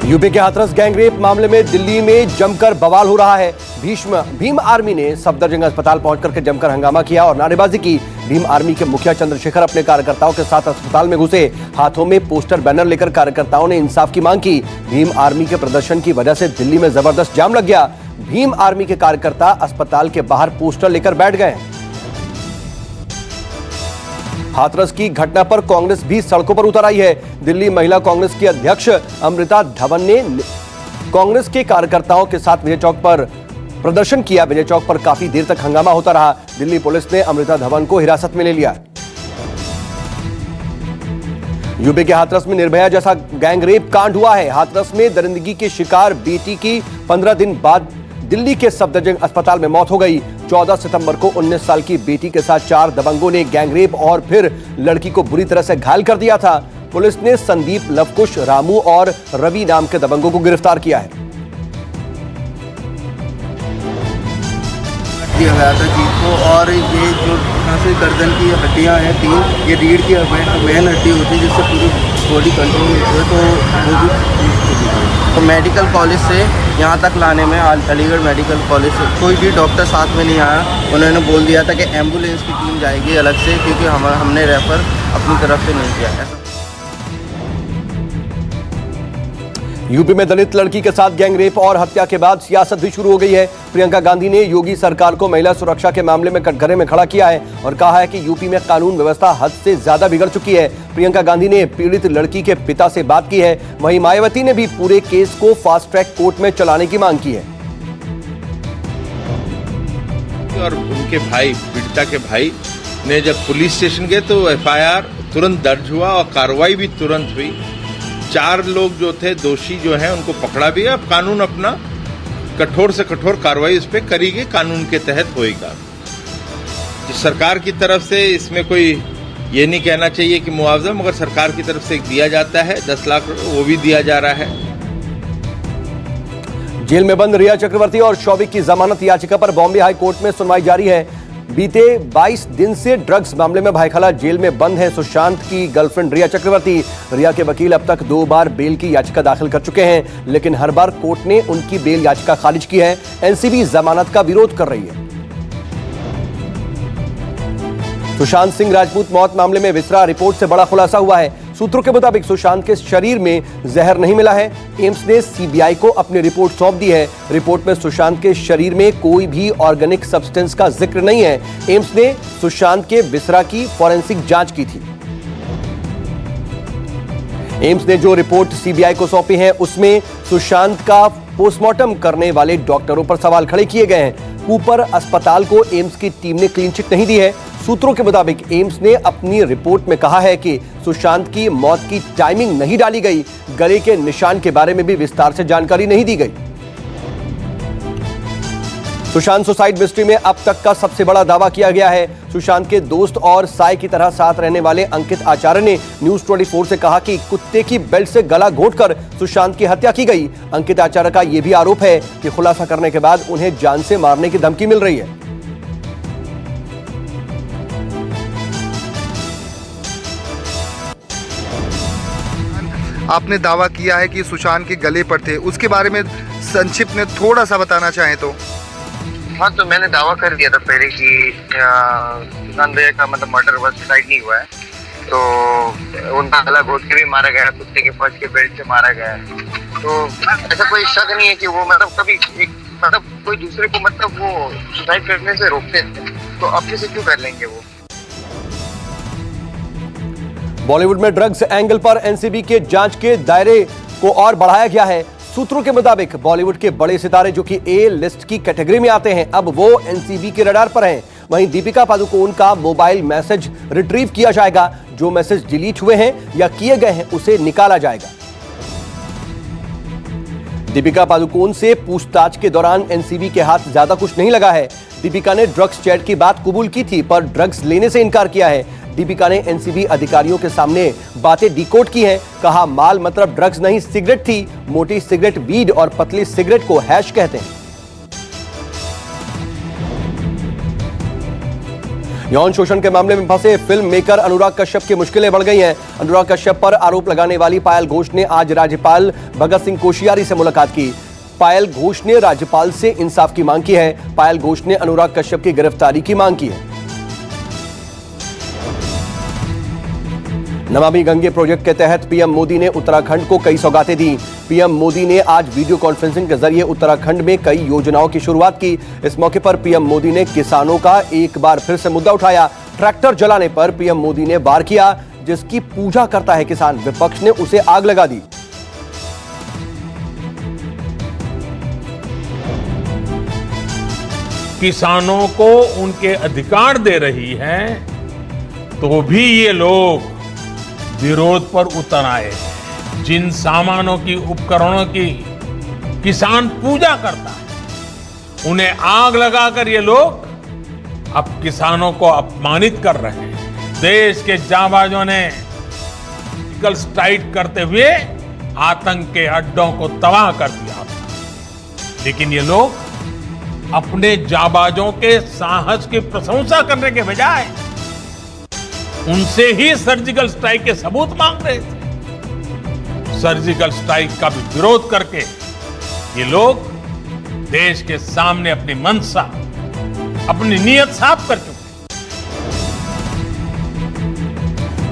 UP के Hathras gangrape मामले में दिल्ली में जमकर बवाल हो रहा है। भीम आर्मी ने सफदरजंग अस्पताल पहुंच करके जमकर हंगामा किया और नारेबाजी की। भीम आर्मी के मुखिया चंद्रशेखर अपने कार्यकर्ताओं के साथ अस्पताल में घुसे। हाथों में पोस्टर बैनर लेकर कार्यकर्ताओं ने इंसाफ की मांग की। भीम आर्मी के प्रदर्शन की वजह से दिल्ली में जबरदस्त जाम लग गया। भीम आर्मी के कार्यकर्ता अस्पताल के बाहर पोस्टर लेकर बैठ गए। हाथरस की घटना पर कांग्रेस भी सड़कों पर उतर आई है। दिल्ली महिला कांग्रेस की अध्यक्ष अमृता धवन ने कांग्रेस के कार्यकर्ताओं के साथ विजय चौक पर प्रदर्शन किया। विजय चौक पर काफी देर तक हंगामा होता रहा। दिल्ली पुलिस ने अमृता धवन को हिरासत में ले लिया। यूपी के हाथरस में निर्भया जैसा गैंगरेप कांड हुआ है। हाथरस में दरिंदगी के शिकार बेटी की 15 दिन बाद दिल्ली के सफदरजंग अस्पताल में मौत हो गई। 14 सितंबर को 19 साल की बेटी के साथ 4 दबंगों ने गैंगरेप और फिर लड़की को बुरी तरह से घायल कर दिया था। पुलिस ने संदीप, लवकुश, रामू और रवि नाम के दबंगों को गिरफ्तार किया है। दिया गया था जीत को, और ये जो से गर्दन की हड्डियां हैं 3, ये रीढ़ की मेन हड्डी होती है जिससे पूरी बॉडी कंट्रोल होती है, तो वो भी तो मेडिकल कॉलेज से यहाँ तक लाने में अलीगढ़ मेडिकल कॉलेज से कोई भी डॉक्टर साथ में नहीं आया। उन्होंने बोल दिया था कि एम्बुलेंस की टीम जाएगी अलग से, क्योंकि हमने रेफर अपनी तरफ से नहीं किया है। यूपी में दलित लड़की के साथ गैंगरेप और हत्या के बाद सियासत भी शुरू हो गई है। प्रियंका गांधी ने योगी सरकार को महिला सुरक्षा के मामले में कटघरे में खड़ा किया है और कहा है कि यूपी में कानून व्यवस्था हद से ज्यादा बिगड़ चुकी है। प्रियंका गांधी ने पीड़ित लड़की के पिता से बात की है। वहीं मायावती ने भी पूरे केस को फास्ट ट्रैक कोर्ट में चलाने की मांग की है। और उनके भाई, पीड़िता के भाई ने जब पुलिस स्टेशन गए तो एफआईआर तुरंत दर्ज हुआ और कार्रवाई भी तुरंत हुई। 4 लोग जो थे दोषी जो हैं उनको पकड़ा भी है। अब कानून अपना कठोर से कठोर कार्रवाई उस पर करेगी, कानून के तहत होएगा। तो सरकार की तरफ से इसमें कोई ये नहीं कहना चाहिए कि मुआवजा, मगर सरकार की तरफ से दिया जाता है 10 लाख, वो भी दिया जा रहा है। जेल में बंद रिया चक्रवर्ती और शौविक की जमानत याचिका पर बॉम्बे हाई कोर्ट में सुनवाई जारी है। बीते 22 दिन से ड्रग्स मामले में भाईखला जेल में बंद है सुशांत की गर्लफ्रेंड रिया चक्रवर्ती। रिया के वकील अब तक 2 बार बेल की याचिका दाखिल कर चुके हैं, लेकिन हर बार कोर्ट ने उनकी बेल याचिका खारिज की है। एनसीबी जमानत का विरोध कर रही है। सुशांत सिंह राजपूत मौत मामले में विसरा रिपोर्ट से बड़ा खुलासा हुआ है। सूत्रों के मुताबिक सुशांत के शरीर में जहर नहीं मिला है। एम्स ने सीबीआई को अपनी रिपोर्ट सौंप दी है। रिपोर्ट में सुशांत के शरीर में कोई भी ऑर्गेनिक सब्सटेंस का जिक्र नहीं है। एम्स ने सुशांत के विसरा की फॉरेंसिक जांच की थी। एम्स ने जो रिपोर्ट सीबीआई को सौंपी है उसमें सुशांत का पोस्टमार्टम करने वाले डॉक्टरों पर सवाल खड़े किए गए हैं। कूपर अस्पताल को एम्स की टीम ने क्लीन चिट नहीं दी है। सूत्रों के मुताबिक एम्स ने अपनी रिपोर्ट में कहा है कि सुशांत की मौत की टाइमिंग नहीं डाली गई। गले के निशान के बारे में भी विस्तार से जानकारी नहीं दी गई। सुशांत सुसाइड मिस्ट्री में अब तक का सबसे बड़ा दावा किया गया है। सुशांत के दोस्त और साय की तरह साथ रहने वाले अंकित आचार्य ने न्यूज 24 से कहा कि कुत्ते की बेल्ट से गला घोंटकर सुशांत की हत्या की गई। अंकित आचार्य का यह भी आरोप है कि खुलासा करने के बाद उन्हें जान से मारने की धमकी मिल रही है। आपने दावा किया है कि सुशांत के गले पर थे, उसके बारे में संक्षिप्त में थोड़ा सा बताना चाहें तो। हाँ, तो मैंने दावा कर दिया था पहले कि सुशांत भैया का मतलब मर्डर हुआ, सुसाइड नहीं हुआ है। तो उनका गला घोट के भी मारा गया, कुत्ते के फर्श के बेल्ट से मारा गया। तो ऐसा कोई शक नहीं है कि वो मतलब कभी मतलब कोई दूसरे को मतलब वो सुसाइड करने से रोकते थे, तो अपने से क्यों कर लेंगे वो। बॉलीवुड में ड्रग्स एंगल पर एनसीबी के जांच के दायरे को और बढ़ाया गया है। सूत्रों के मुताबिक बॉलीवुड के बड़े सितारे जो कि ए लिस्ट की कैटेगरी में आते हैं, अब वो एनसीबी के रडार पर हैं। वहीं दीपिका पादुकोण का मोबाइल मैसेज रिट्रीव किया जाएगा। जो मैसेज डिलीट हुए हैं या किए गए हैं उसे निकाला जाएगा। दीपिका पादुकोण से पूछताछ के दौरान एनसीबी के हाथ ज्यादा कुछ नहीं लगा है। दीपिका ने ड्रग्स चैट की बात कबूल की थी, पर ड्रग्स लेने से इनकार किया है। दीपिका ने एनसीबी अधिकारियों के सामने बातें डिकोड की हैं। कहा, माल मतलब ड्रग्स नहीं, सिगरेट थी। मोटी सिगरेट वीड और पतली सिगरेट को हैश कहते हैं। यौन शोषण के मामले में फंसे फिल्म मेकर अनुराग कश्यप की मुश्किलें बढ़ गई हैं। अनुराग कश्यप पर आरोप लगाने वाली पायल घोष ने आज राज्यपाल भगत सिंह कोश्यारी से मुलाकात की। पायल घोष ने राज्यपाल से इंसाफ की मांग की है। पायल घोष ने अनुराग कश्यप की गिरफ्तारी की मांग की है। नमामि गंगे प्रोजेक्ट के तहत पीएम मोदी ने उत्तराखंड को कई सौगातें दी। पीएम मोदी ने आज वीडियो कॉन्फ्रेंसिंग के जरिए उत्तराखंड में कई योजनाओं की शुरुआत की। इस मौके पर पीएम मोदी ने किसानों का एक बार फिर से मुद्दा उठाया। ट्रैक्टर जलाने पर पीएम मोदी ने वार किया, जिसकी पूजा करता है किसान। विपक्ष ने उसे आग लगा दी। किसानों को उनके अधिकार दे रही है तो भी ये लोग विरोध पर उतर आए। जिन सामानों की, उपकरणों की किसान पूजा करता है, उन्हें आग लगाकर ये लोग अब किसानों को अपमानित कर रहे हैं। देश के जांबाजों ने सर्जिकल स्ट्राइक करते हुए आतंक के अड्डों को तबाह कर दिया, लेकिन ये लोग अपने जांबाजों के साहस की प्रशंसा करने के बजाय उनसे ही सर्जिकल स्ट्राइक के सबूत मांग रहे थे। सर्जिकल स्ट्राइक का भी विरोध करके ये लोग देश के सामने अपनी मंशा, अपनी नीयत साफ कर चुके हैं।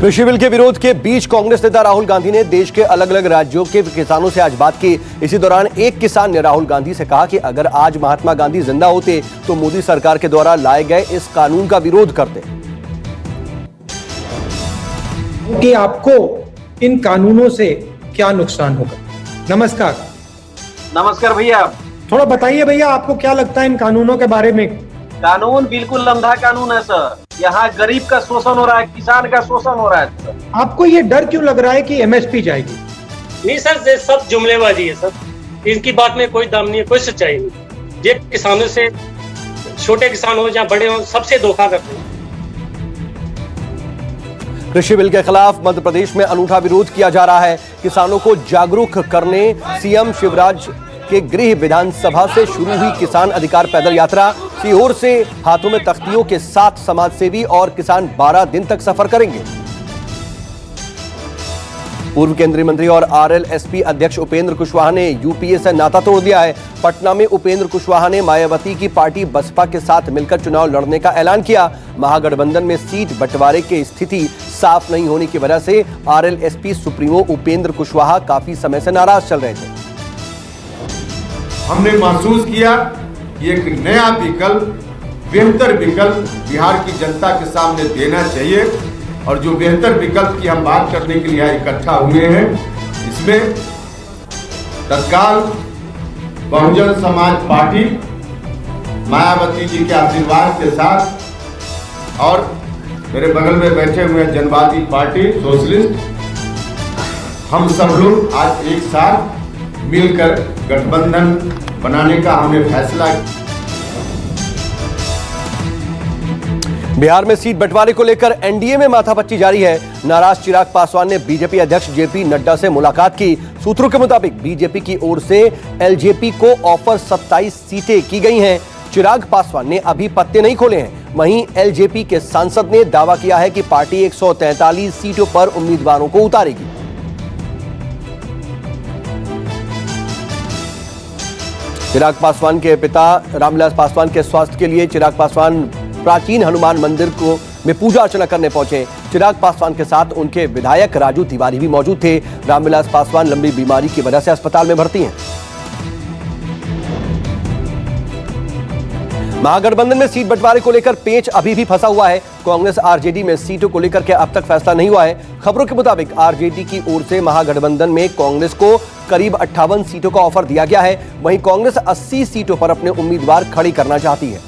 कृषि बिल के विरोध के बीच कांग्रेस नेता राहुल गांधी ने देश के अलग अलग राज्यों के किसानों से आज बात की। इसी दौरान एक किसान ने राहुल गांधी से कहा कि अगर आज महात्मा गांधी जिंदा होते तो मोदी सरकार के द्वारा लाए गए इस कानून का विरोध करते। कि आपको इन कानूनों से क्या नुकसान होगा। नमस्कार। नमस्कार भैया। थोड़ा बताइए भैया, आपको क्या लगता है इन कानूनों के बारे में? कानून बिल्कुल लंधा कानून है सर। यहाँ गरीब का शोषण हो रहा है, किसान का शोषण हो रहा है सर। आपको ये डर क्यों लग रहा है कि एमएसपी जाएगी? नहीं सर, ये सब जुमलेबाजी है सर। इनकी बात में कोई दम नहीं है, कोई सच्चाई नहीं। ये किसानों से, छोटे किसान हो या बड़े हो, सबसे धोखा करते हैं। कृषि बिल के खिलाफ मध्य प्रदेश में अनूठा विरोध किया जा रहा है। किसानों को जागरूक करने सीएम शिवराज के गृह विधानसभा से शुरू हुई किसान अधिकार पैदल यात्रा। सीहोर से हाथों में तख्तियों के साथ समाजसेवी और किसान 12 दिन तक सफर करेंगे। पूर्व केंद्रीय मंत्री और आरएलएसपी अध्यक्ष उपेंद्र कुशवाहा ने यूपीए से नाता तोड़ दिया है। पटना में उपेंद्र कुशवाहा ने मायावती की पार्टी बसपा के साथ मिलकर चुनाव लड़ने का ऐलान किया। महागठबंधन में सीट बंटवारे की स्थिति साफ नहीं होने की वजह से आरएलएसपी सुप्रीमो उपेंद्र कुशवाहा काफी समय से नाराज चल रहे थे। हमने महसूस किया कि एक नया विकल्प, बेहतर विकल्प बिहार की जनता के सामने देना चाहिए, और जो बेहतर विकल्प की हम बात करने के लिए इकट्ठा हुए हैं, इसमें तत्काल बहुजन समाज पार्टी मायावती जी के आशीर्वाद के साथ और मेरे बगल में बैठे हुए जनवादी पार्टी सोशलिस्ट, हम सब लोग आज एक साथ मिलकर गठबंधन बनाने का हमने फैसला किया। बिहार में सीट बंटवारे को लेकर एनडीए में माथापच्ची जारी है। नाराज चिराग पासवान ने बीजेपी अध्यक्ष जेपी नड्डा से मुलाकात की। सूत्रों के मुताबिक बीजेपी की ओर से एलजेपी को ऑफर 27 सीटें की गई हैं। चिराग पासवान ने अभी पत्ते नहीं खोले हैं। वहीं एलजेपी के सांसद ने दावा किया है कि पार्टी 143 सीटों पर उम्मीदवारों को उतारेगी। चिराग पासवान के पिता रामविलास पासवान के स्वास्थ्य के लिए चिराग पासवान प्राचीन हनुमान मंदिर में पूजा अर्चना करने पहुंचे। चिराग पासवान के साथ उनके विधायक राजू तिवारी भी मौजूद थे। रामविलास पासवान लंबी बीमारी की वजह से अस्पताल में भर्ती हैं। महागठबंधन में सीट बंटवारे को लेकर पेच अभी भी फंसा हुआ है। कांग्रेस आरजेडी में सीटों को लेकर के अब तक फैसला नहीं हुआ है। खबरों के मुताबिक आरजेडी की ओर से महागठबंधन में कांग्रेस को करीब 58 सीटों का ऑफर दिया गया है। वहीं कांग्रेस 80 सीटों पर अपने उम्मीदवार खड़ी करना चाहती है।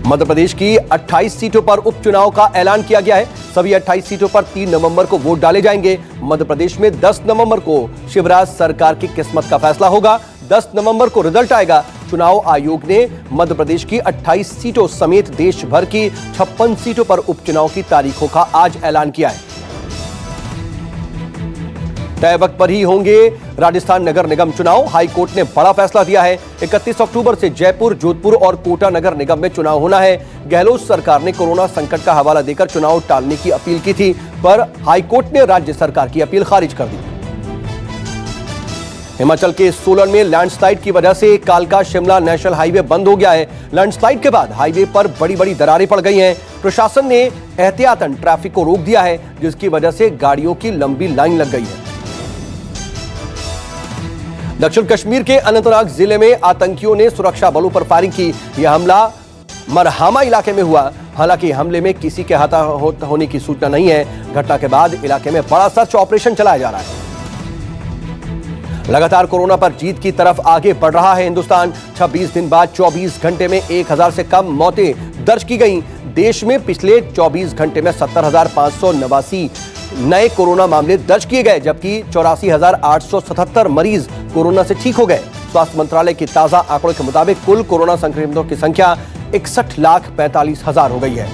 मध्य प्रदेश की 28 सीटों पर उपचुनाव का ऐलान किया गया है। सभी 28 सीटों पर 3 नवंबर को वोट डाले जाएंगे। मध्य प्रदेश में 10 नवंबर को शिवराज सरकार की किस्मत का फैसला होगा। 10 नवंबर को रिजल्ट आएगा। चुनाव आयोग ने मध्य प्रदेश की 28 सीटों समेत देश भर की 56 सीटों पर उपचुनाव की तारीखों का आज ऐलान किया है। तय वक्त पर ही होंगे राजस्थान नगर निगम चुनाव। हाई कोर्ट ने बड़ा फैसला दिया है। 31 अक्टूबर से जयपुर, जोधपुर और कोटा नगर निगम में चुनाव होना है। गहलोत सरकार ने कोरोना संकट का हवाला देकर चुनाव टालने की अपील की थी, पर हाई कोर्ट ने राज्य सरकार की अपील खारिज कर दी। हिमाचल के सोलन में लैंडस्लाइड की वजह से कालका शिमला नेशनल हाईवे बंद हो गया है। लैंडस्लाइड के बाद हाईवे पर बड़ी बड़ी दरारें पड़ गई हैं। प्रशासन ने एहतियातन ट्रैफिक को रोक दिया है, जिसकी वजह से गाड़ियों की लंबी लाइन लग गई है। दक्षिण कश्मीर के अनंतनाग जिले में आतंकियों ने सुरक्षा बलों पर फायरिंग की। यह हमला मरहामा इलाके में हुआ। हालांकि हमले में किसी के हताहत होने की सूचना नहीं है। घटना के बाद इलाके में बड़ा सर्च ऑपरेशन चलाया जा रहा है। लगातार कोरोना पर जीत की तरफ आगे बढ़ रहा है हिंदुस्तान। 26 दिन बाद 24 घंटे में 1000 से कम मौतें दर्ज की गई। देश में पिछले 24 घंटे में 70,589 नए कोरोना मामले दर्ज किए गए, जबकि 84,877 मरीज कोरोना से ठीक हो गए। स्वास्थ्य मंत्रालय के ताजा आंकड़ों के मुताबिक कुल कोरोना संक्रमितों की संख्या 61,45,000 हो गई है।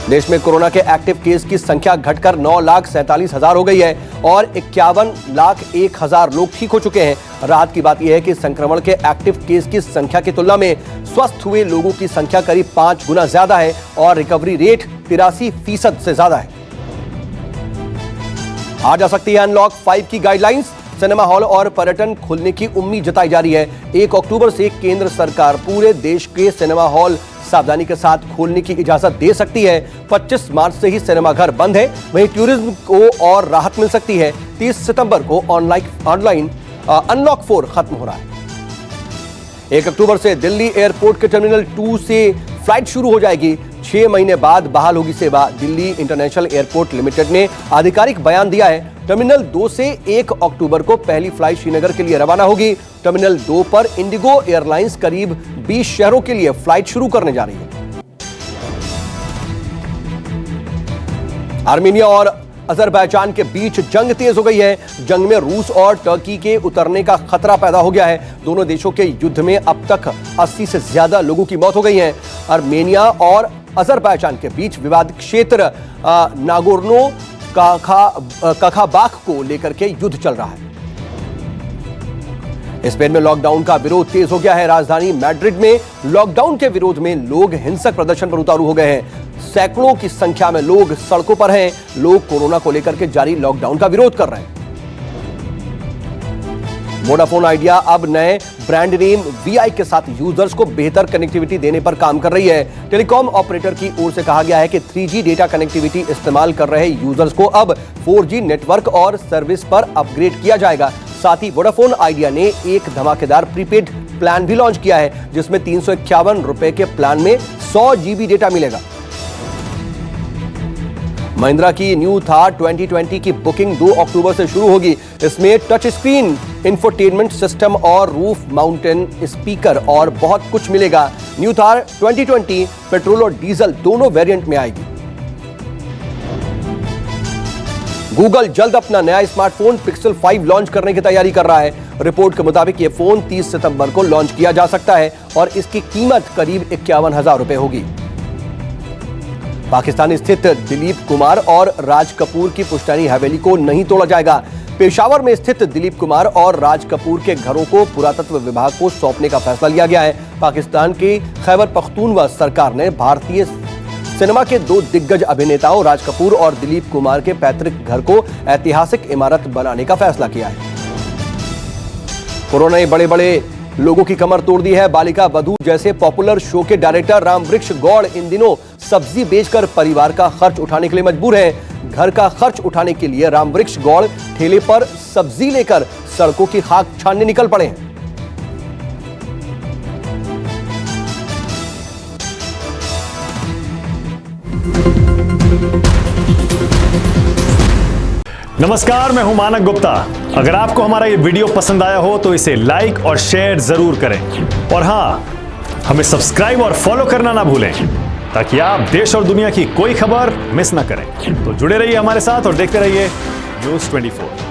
देश में कोरोना के एक्टिव केस की संख्या घटकर 9,47,000 हो गई है और 51,01,000 लोग ठीक हो चुके हैं। राहत की बात यह है कि संक्रमण के एक्टिव केस की संख्या की तुलना में स्वस्थ हुए लोगों की संख्या करीब 5 गुना ज्यादा है और रिकवरी रेट 83% से ज्यादा है। आ जा सकती है अनलॉक 5 की गाइडलाइंस। सिनेमा हॉल और पर्यटन खुलने की उम्मीद जताई जा रही है। 1 अक्टूबर से केंद्र सरकार पूरे देश के सिनेमा हॉल सावधानी के साथ खोलने की इजाजत दे सकती है। 25 मार्च से ही सिनेमा घर बंद है। वहीं टूरिज्म को और राहत मिल सकती है। 30 सितंबर को ऑनलाइन अनलॉक 4 खत्म हो रहा है। 1 अक्टूबर से दिल्ली एयरपोर्ट के टर्मिनल 2 से फ्लाइट शुरू हो जाएगी। 6 महीने बाद बहाल होगी सेवा। दिल्ली इंटरनेशनल एयरपोर्ट लिमिटेड ने आधिकारिक बयान दिया है। टर्मिनल 2 से 1 अक्टूबर को पहली फ्लाइट श्रीनगर के लिए रवाना होगी। टर्मिनल 2 पर इंडिगो एयरलाइंस करीब 20 शहरों के लिए फ्लाइट शुरू करने जा रही है। आर्मेनिया और अजरबैजान के बीच जंग तेज हो गई है। जंग में रूस और टर्की के उतरने का खतरा पैदा हो गया है। दोनों देशों के युद्ध में अब तक 80 से ज्यादा लोगों की मौत हो गई है। आर्मेनिया और अजरबैजान के बीच विवादित क्षेत्र नागोर्नो काराबाख को लेकर के युद्ध चल रहा है। स्पेन में लॉकडाउन का विरोध तेज हो गया है। राजधानी मैड्रिड में लॉकडाउन के विरोध में लोग हिंसक प्रदर्शन पर उतारू हो गए हैं। सैकड़ों की संख्या में लोग सड़कों पर हैं। लोग कोरोना को लेकर के जारी लॉकडाउन का विरोध कर रहे हैं। वोडाफोन आइडिया अब नए ब्रांड नेम VI के साथ यूजर्स को बेहतर कनेक्टिविटी देने पर काम कर रही है। टेलीकॉम ऑपरेटर की ओर से कहा गया है कि 3G डेटा कनेक्टिविटी इस्तेमाल कर रहे यूजर्स को अब 4G नेटवर्क और सर्विस पर अपग्रेड किया जाएगा। साथ ही वोडाफोन आइडिया ने एक धमाकेदार प्रीपेड प्लान भी लॉन्च किया है, जिसमें 351 रुपए के प्लान में 100 GB डेटा मिलेगा। महिंद्रा की न्यू थार 2020 की बुकिंग 2 अक्टूबर से शुरू होगी। इसमें टच स्क्रीन, इंफोटेनमेंट सिस्टम और रूफ माउंटेन स्पीकर और बहुत कुछ मिलेगा। न्यू थार 2020 पेट्रोल और डीजल दोनों वेरिएंट में आएगी। गूगल जल्द अपना नया स्मार्टफोन पिक्सल 5 लॉन्च करने की तैयारी कर रहा है। रिपोर्ट के मुताबिक यह फोन 30 सितंबर को लॉन्च किया जा सकता है और इसकी कीमत करीब 51,000 रुपए होगी। पाकिस्तान स्थित दिलीप कुमार और राज कपूर की पुश्तैनी हवेली को नहीं तोड़ा जाएगा। पेशावर में स्थित दिलीप कुमार और राज कपूर के घरों को पुरातत्व विभाग को सौंपने का फैसला लिया गया है। पाकिस्तान की खैबर पख्तूनख्वा सरकार ने भारतीय सिनेमा के 2 दिग्गज अभिनेताओं राज कपूर और दिलीप कुमार के पैतृक घर को ऐतिहासिक इमारत बनाने का फैसला किया है। कोरोना ने बड़े-बड़े लोगों की कमर तोड़ दी है। बालिका वधू जैसे पॉपुलर शो के डायरेक्टर रामवृक्ष गौड़ इन दिनों सब्जी बेचकर परिवार का खर्च उठाने के लिए मजबूर हैं। घर का खर्च उठाने के लिए रामवृक्ष गौड़ ठेले पर सब्जी लेकर सड़कों की खाक छानने निकल पड़े हैं। नमस्कार, मैं हूं मानक गुप्ता। अगर आपको हमारा ये वीडियो पसंद आया हो तो इसे लाइक और शेयर जरूर करें और हाँ, हमें सब्सक्राइब और फॉलो करना ना भूलें ताकि आप देश और दुनिया की कोई खबर मिस ना करें। तो जुड़े रहिए हमारे साथ और देखते रहिए News 24।